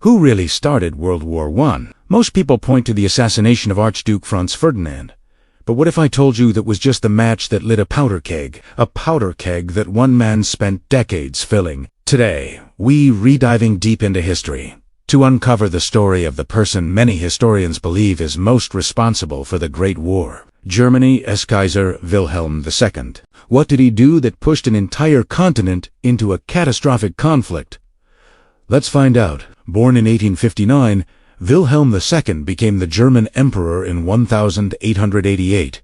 Who really started World War I? Most people point to the assassination of Archduke Franz Ferdinand. But what if I told you that was just the match that lit a powder keg that one man spent decades filling? Today, we rediving deep into history to uncover the story of the person many historians believe is most responsible for the Great War. Germany as Kaiser Wilhelm II. What did he do that pushed an entire continent into a catastrophic conflict? Let's find out. Born in 1859, Wilhelm II became the German emperor in 1888.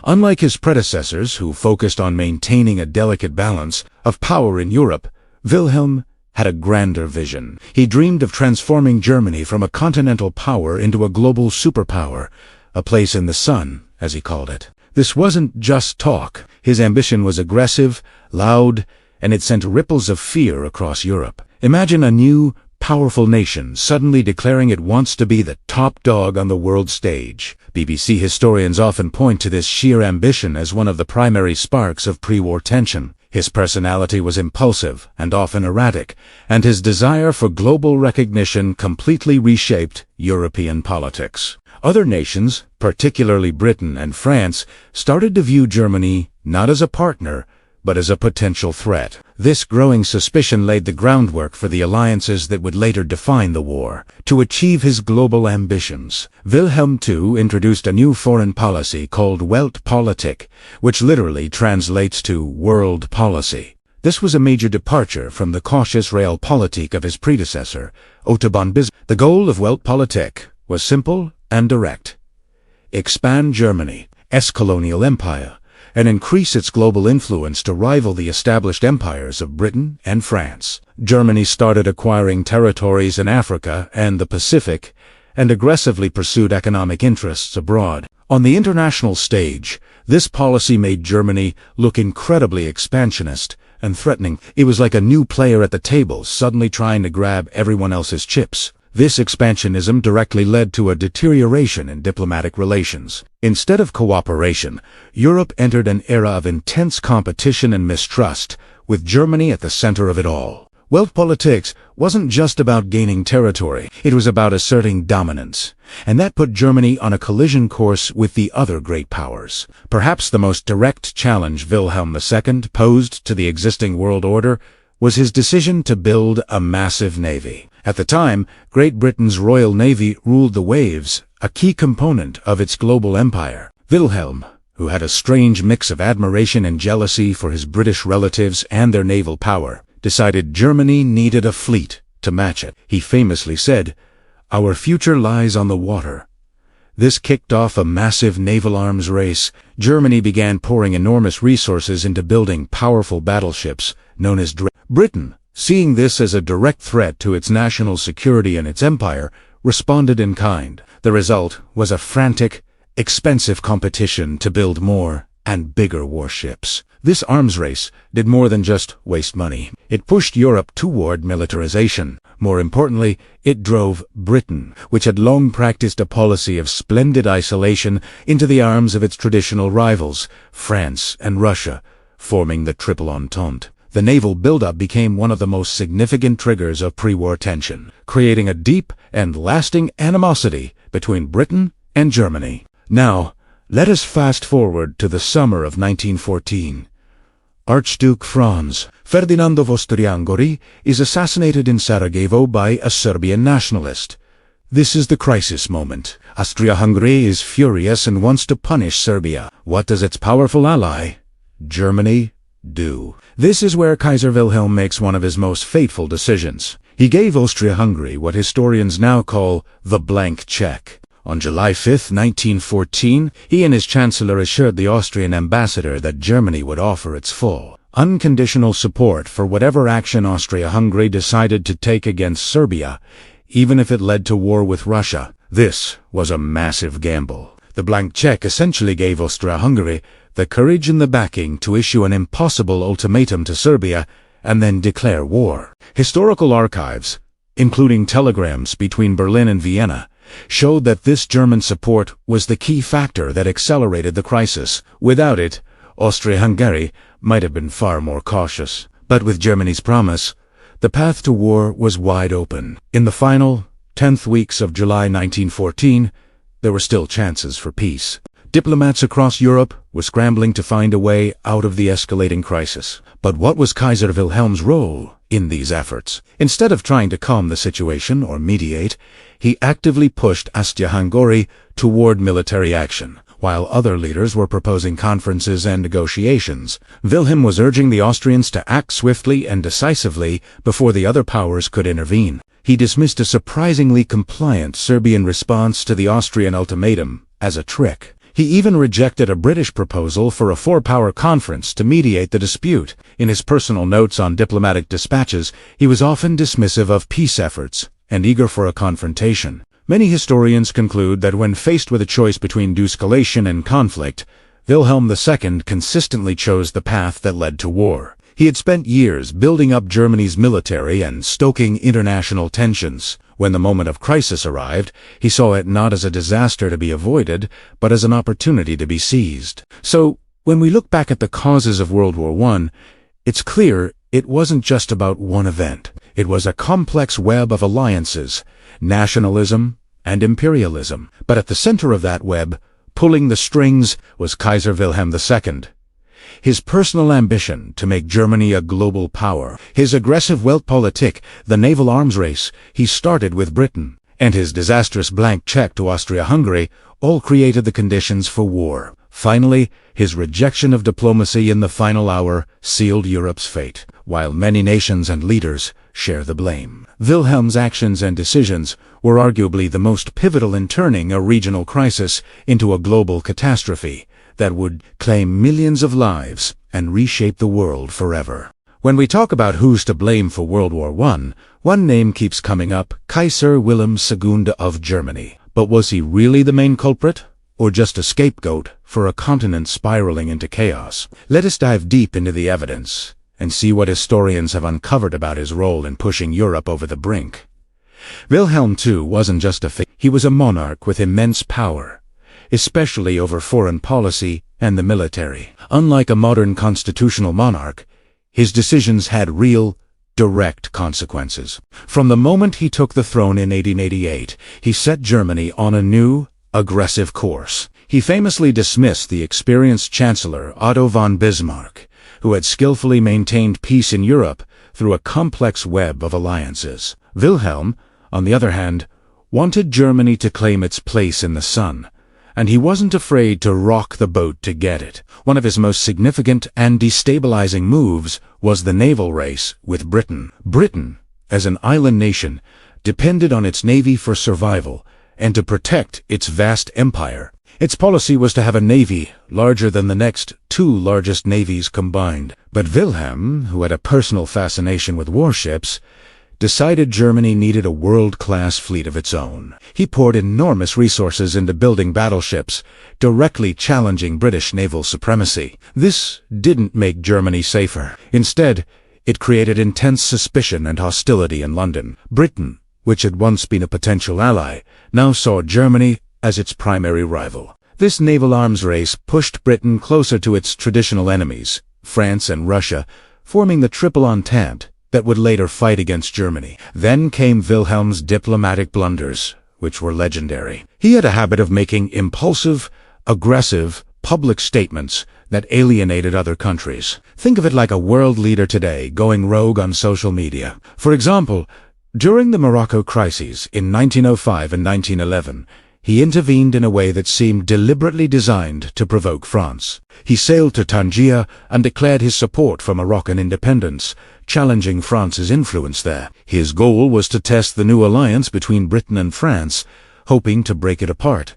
Unlike his predecessors, who focused on maintaining a delicate balance of power in Europe, Wilhelm had a grander vision. He dreamed of transforming Germany from a continental power into a global superpower, a place in the sun, as he called it. This wasn't just talk. His ambition was aggressive, loud, and it sent ripples of fear across Europe. Imagine a new, powerful nation suddenly declaring it wants to be the top dog on the world stage. BBC historians often point to this sheer ambition as one of the primary sparks of pre-war tension. His personality was impulsive and often erratic, and his desire for global recognition completely reshaped European politics. Other nations, particularly Britain and France, started to view Germany not as a partner, but as a potential threat. This growing suspicion laid the groundwork for the alliances that would later define the war. To achieve his global ambitions, Wilhelm II introduced a new foreign policy called Weltpolitik, which literally translates to world policy. This was a major departure from the cautious Realpolitik of his predecessor, Otto von Bismarck. The goal of Weltpolitik was simple and direct: expand Germany's colonial empire and increase its global influence to rival the established empires of Britain and France. Germany started acquiring territories in Africa and the Pacific and aggressively pursued economic interests abroad. On the international stage, this policy made Germany look incredibly expansionist and threatening. It was like a new player at the table suddenly trying to grab everyone else's chips. This expansionism directly led to a deterioration in diplomatic relations. Instead of cooperation, Europe entered an era of intense competition and mistrust, with Germany at the center of it all. Weltpolitik wasn't just about gaining territory, it was about asserting dominance, and that put Germany on a collision course with the other great powers. Perhaps the most direct challenge Wilhelm II posed to the existing world order was his decision to build a massive navy. At the time, Great Britain's Royal Navy ruled the waves, a key component of its global empire. Wilhelm, who had a strange mix of admiration and jealousy for his British relatives and their naval power, decided Germany needed a fleet to match it. He famously said, "Our future lies on the water." This kicked off a massive naval arms race. Germany began pouring enormous resources into building powerful battleships, known as Britain, seeing this as a direct threat to its national security and its empire, responded in kind. The result was a frantic, expensive competition to build more and bigger warships. This arms race did more than just waste money. It pushed Europe toward militarization. More importantly, it drove Britain, which had long practiced a policy of splendid isolation, into the arms of its traditional rivals, France and Russia, forming the Triple Entente. The naval buildup became one of the most significant triggers of pre-war tension, creating a deep and lasting animosity between Britain and Germany. Now, let us fast forward to the summer of 1914. Archduke Franz Ferdinand of Austria-Hungary is assassinated in Sarajevo by a Serbian nationalist. This is the crisis moment. Austria-Hungary is furious and wants to punish Serbia. What does its powerful ally, Germany, do? This is where Kaiser Wilhelm makes one of his most fateful decisions. He gave Austria-Hungary what historians now call the blank check. On July 5, 1914, he and his chancellor assured the Austrian ambassador that Germany would offer its full, unconditional support for whatever action Austria-Hungary decided to take against Serbia, even if it led to war with Russia. This was a massive gamble. The blank check essentially gave Austria-Hungary the courage and the backing to issue an impossible ultimatum to Serbia and then declare war. Historical archives, including telegrams between Berlin and Vienna, showed that this German support was the key factor that accelerated the crisis. Without it, Austria-Hungary might have been far more cautious. But with Germany's promise, The path to war was wide open. In the final 10th weeks of July 1914, there were still chances for peace. Diplomats across Europe were scrambling to find a way out of the escalating crisis. But what was Kaiser Wilhelm's role in these efforts? Instead of trying to calm the situation or mediate, he actively pushed Austria-Hungary toward military action. While other leaders were proposing conferences and negotiations, Wilhelm was urging the Austrians to act swiftly and decisively before the other powers could intervene. He dismissed a surprisingly compliant Serbian response to the Austrian ultimatum as a trick. He even rejected a British proposal for a four-power conference to mediate the dispute. In his personal notes on diplomatic dispatches, he was often dismissive of peace efforts and eager for a confrontation. Many historians conclude that when faced with a choice between de-escalation and conflict, Wilhelm II consistently chose the path that led to war. He had spent years building up Germany's military and stoking international tensions. When the moment of crisis arrived, he saw it not as a disaster to be avoided, but as an opportunity to be seized. So, when we look back at the causes of World War I, it's clear it wasn't just about one event. It was a complex web of alliances, nationalism and imperialism. But at the center of that web, pulling the strings, was Kaiser Wilhelm II. His personal ambition to make Germany a global power, his aggressive Weltpolitik, the naval arms race he started with Britain, and his disastrous blank check to Austria-Hungary all created the conditions for war. Finally, his rejection of diplomacy in the final hour sealed Europe's fate, while many nations and leaders share the blame. Wilhelm's actions and decisions were arguably the most pivotal in turning a regional crisis into a global catastrophe that would claim millions of lives and reshape the world forever. When we talk about who's to blame for World War I, one name keeps coming up: Kaiser Wilhelm II of Germany. But was he really the main culprit, or just a scapegoat for a continent spiraling into chaos? Let us dive deep into the evidence and see what historians have uncovered about his role in pushing Europe over the brink. Wilhelm II wasn't just a figure. He was a monarch with immense power, especially over foreign policy and the military. Unlike a modern constitutional monarch, his decisions had real, direct consequences. From the moment he took the throne in 1888, he set Germany on a new, aggressive course. He famously dismissed the experienced Chancellor Otto von Bismarck, who had skillfully maintained peace in Europe through a complex web of alliances. Wilhelm, on the other hand, wanted Germany to claim its place in the sun, and he wasn't afraid to rock the boat to get it. One of his most significant and destabilizing moves was the naval race with Britain. Britain, as an island nation, depended on its navy for survival and to protect its vast empire. Its policy was to have a navy larger than the next two largest navies combined. But Wilhelm, who had a personal fascination with warships, decided Germany needed a world-class fleet of its own. He poured enormous resources into building battleships, directly challenging British naval supremacy. This didn't make Germany safer. Instead, it created intense suspicion and hostility in London. Britain, which had once been a potential ally, now saw Germany as its primary rival. This naval arms race pushed Britain closer to its traditional enemies, France and Russia, forming the Triple Entente that would later fight against Germany. Then came Wilhelm's diplomatic blunders, which were legendary. He had a habit of making impulsive, aggressive, public statements that alienated other countries. Think of it like a world leader today going rogue on social media. For example, during the Morocco crises in 1905 and 1911, he intervened in a way that seemed deliberately designed to provoke France. He sailed to Tangier and declared his support for Moroccan independence, challenging France's influence there. His goal was to test the new alliance between Britain and France, hoping to break it apart.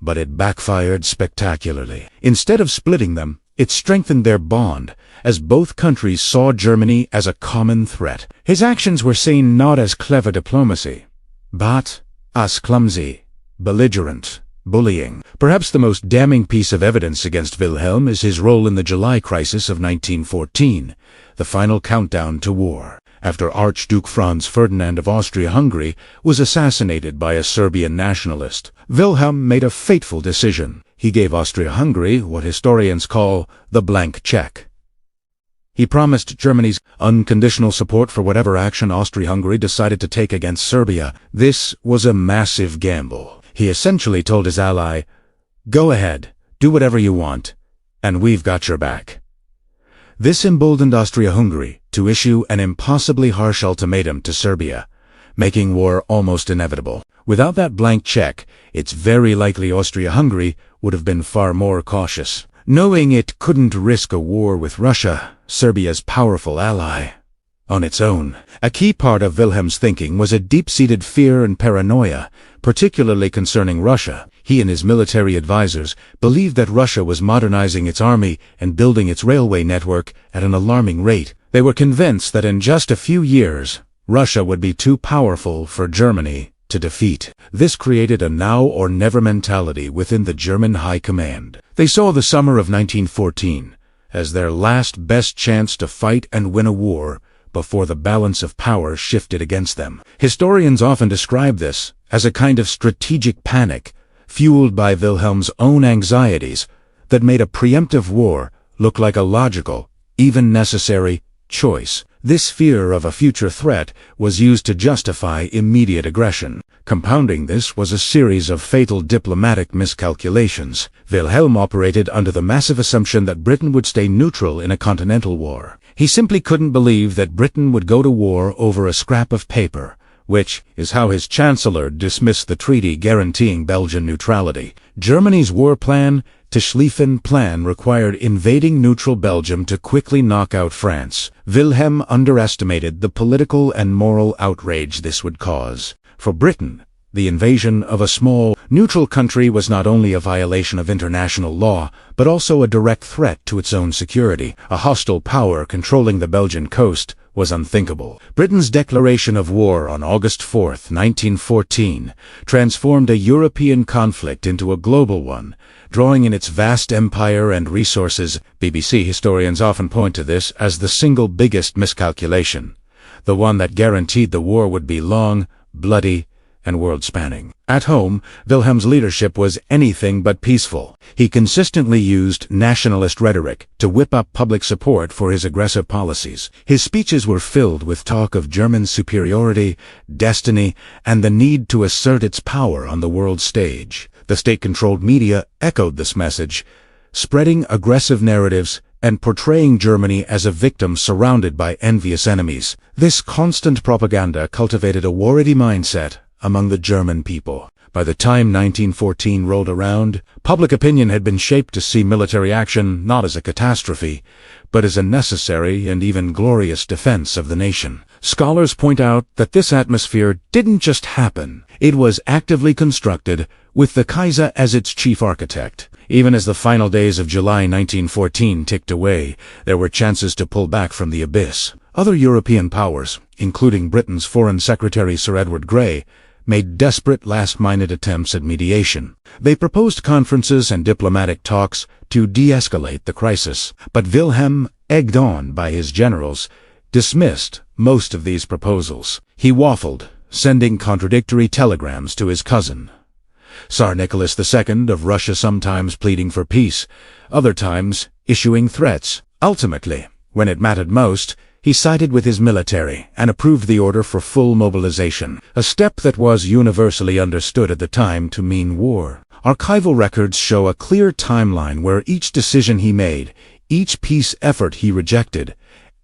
But it backfired spectacularly. Instead of splitting them, it strengthened their bond, as both countries saw Germany as a common threat. His actions were seen not as clever diplomacy, but as clumsy, belligerent bullying. Perhaps the most damning piece of evidence against Wilhelm is his role in the July crisis of 1914, the final countdown to war. After Archduke Franz Ferdinand of Austria-Hungary was assassinated by a Serbian nationalist, Wilhelm made a fateful decision. He gave Austria-Hungary what historians call the blank check. He promised Germany's unconditional support for whatever action Austria-Hungary decided to take against Serbia. This was a massive gamble. He essentially told his ally, "Go ahead, do whatever you want, and we've got your back." This emboldened Austria-Hungary to issue an impossibly harsh ultimatum to Serbia, making war almost inevitable. Without that blank check, it's very likely Austria-Hungary would have been far more cautious. Knowing it couldn't risk a war with Russia, Serbia's powerful ally, on its own. A key part of Wilhelm's thinking was a deep-seated fear and paranoia, particularly concerning Russia. He and his military advisors believed that Russia was modernizing its army and building its railway network at an alarming rate. They were convinced that in just a few years, Russia would be too powerful for Germany to defeat. This created a now-or-never mentality within the German high command. They saw the summer of 1914 as their last best chance to fight and win a war before the balance of power shifted against them. Historians often describe this as a kind of strategic panic, fueled by Wilhelm's own anxieties, that made a preemptive war look like a logical, even necessary, choice. This fear of a future threat was used to justify immediate aggression. Compounding this was a series of fatal diplomatic miscalculations. Wilhelm operated under the massive assumption that Britain would stay neutral in a continental war. He simply couldn't believe that Britain would go to war over a scrap of paper, which is how his chancellor dismissed the treaty guaranteeing Belgian neutrality. Germany's war plan, the Schlieffen Plan, required invading neutral Belgium to quickly knock out France. Wilhelm underestimated the political and moral outrage this would cause. For Britain, the invasion of a small, neutral country was not only a violation of international law, but also a direct threat to its own security. A hostile power controlling the Belgian coast was unthinkable. Britain's declaration of war on August 4, 1914, transformed a European conflict into a global one, drawing in its vast empire and resources. BBC historians often point to this as the single biggest miscalculation, the one that guaranteed the war would be long, bloody, and world-spanning. At home, Wilhelm's leadership was anything but peaceful. He consistently used nationalist rhetoric to whip up public support for his aggressive policies. His speeches were filled with talk of German superiority, destiny, and the need to assert its power on the world stage. The state-controlled media echoed this message, spreading aggressive narratives and portraying Germany as a victim surrounded by envious enemies. This constant propaganda cultivated a war-ready mindset among the German people. By the time 1914 rolled around, public opinion had been shaped to see military action not as a catastrophe, but as a necessary and even glorious defense of the nation. Scholars point out that this atmosphere didn't just happen. It was actively constructed, with the Kaiser as its chief architect. Even as the final days of July 1914 ticked away, there were chances to pull back from the abyss. Other European powers, including Britain's Foreign Secretary Sir Edward Grey, made desperate last-minute attempts at mediation. They proposed conferences and diplomatic talks to de-escalate the crisis, but Wilhelm, egged on by his generals, dismissed most of these proposals. He waffled, sending contradictory telegrams to his cousin, Tsar Nicholas II of Russia, sometimes pleading for peace, other times issuing threats. Ultimately, when it mattered most, he sided with his military and approved the order for full mobilization, a step that was universally understood at the time to mean war. Archival records show a clear timeline where each decision he made, each peace effort he rejected,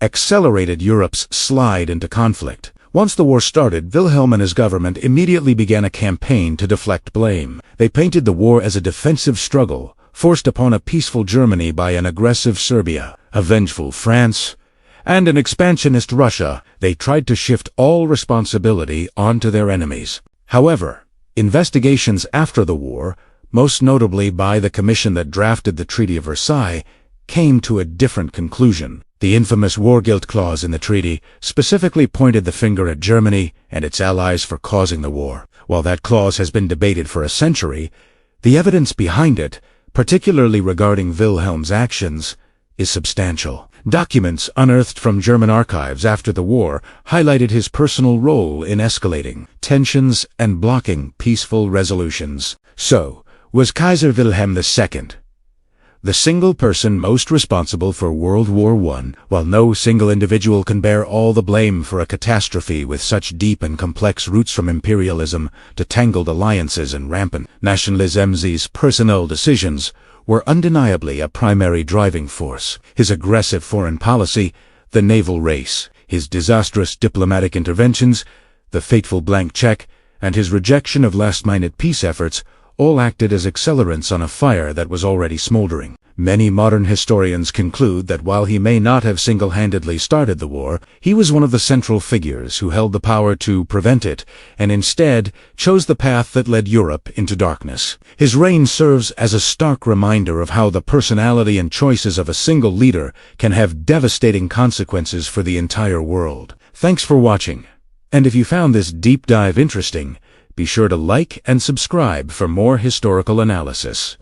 accelerated Europe's slide into conflict. Once the war started, Wilhelm and his government immediately began a campaign to deflect blame. They painted the war as a defensive struggle, forced upon a peaceful Germany by an aggressive Serbia, a vengeful France, and an expansionist Russia. They tried to shift all responsibility onto their enemies. However, investigations after the war, most notably by the commission that drafted the Treaty of Versailles, came to a different conclusion. The infamous war guilt clause in the treaty specifically pointed the finger at Germany and its allies for causing the war. While that clause has been debated for a century, the evidence behind it, particularly regarding Wilhelm's actions, is substantial. Documents unearthed from German archives after the war highlighted his personal role in escalating tensions and blocking peaceful resolutions. So, was Kaiser Wilhelm II the single person most responsible for World War I, while no single individual can bear all the blame for a catastrophe with such deep and complex roots from imperialism to tangled alliances and rampant nationalism. His personal decisions were undeniably a primary driving force. His aggressive foreign policy, the naval race, his disastrous diplomatic interventions, the fateful blank check, and his rejection of last-minute peace efforts all acted as accelerants on a fire that was already smoldering. Many modern historians conclude that while he may not have single-handedly started the war, he was one of the central figures who held the power to prevent it, and instead chose the path that led Europe into darkness. His reign serves as a stark reminder of how the personality and choices of a single leader can have devastating consequences for the entire world. Thanks for watching. And if you found this deep dive interesting, be sure to like and subscribe for more historical analysis.